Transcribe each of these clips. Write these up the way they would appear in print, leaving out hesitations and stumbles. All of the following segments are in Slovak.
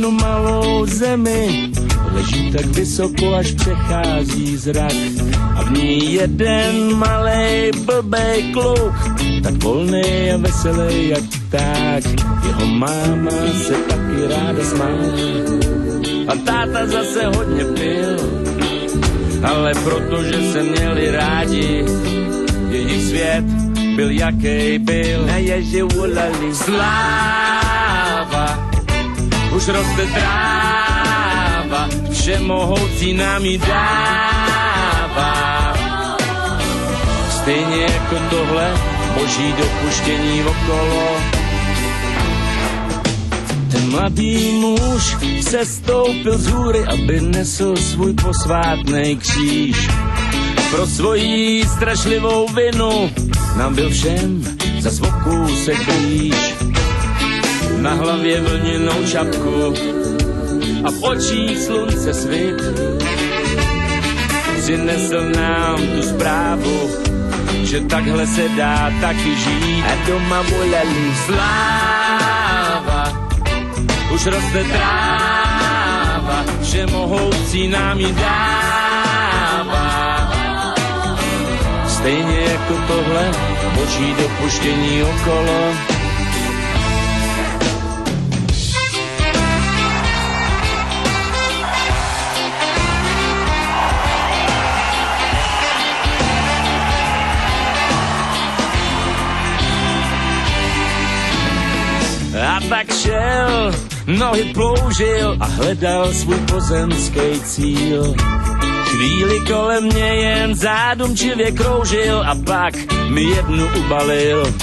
jednu malou zemi, leží tak vysoko, až přechází zrak. A v ní jeden malej blbej kluk, tak volnej a veselý jak pták. Jeho máma se taky ráda smá. A táta zase hodně pil, ale protože se měli rádi, jejich svět byl jaký byl. Na ježi volali sláva, už roste tráva, všemohoucí nám ji dává. Stejně jako tohle boží dopuštění okolo. Ten mladý muž se stoupil z hůry, aby nesl svůj posvátnej kříž. Pro svoji strašlivou vinu nám byl všem za o kousek blíž. Na hlavě vlněnou čapku a v očích slunce svit, přinesl nám tu zprávu, že takhle se dá taky žít. A doma volali sláva, už roste tráva, všemohoucí nám ji dává. Stejně jako tohle boží dopuštění okolo. A tak šel, nohy ploužil a hledal svůj pozemský cíl. Chvíli kolem mě jen zádumčivě kroužil a pak mi jednu ubalil.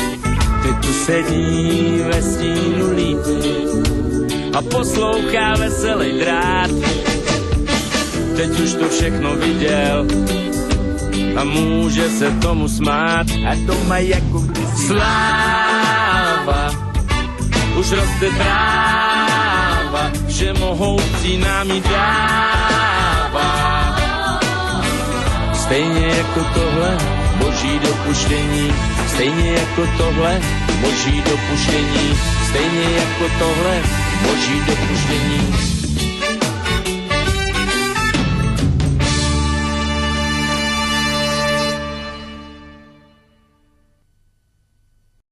Teď tu sedí ve stínu lípy a poslouchá veselý drát. Teď už to všechno viděl a může se tomu smát. A to má jako kdysi sláva, už roste tráva, všemohoucí nám ji dává. Stejně jako tohle boží dopuštění, stejně jako tohle boží dopuštění, stejně jako tohle boží dopuštění.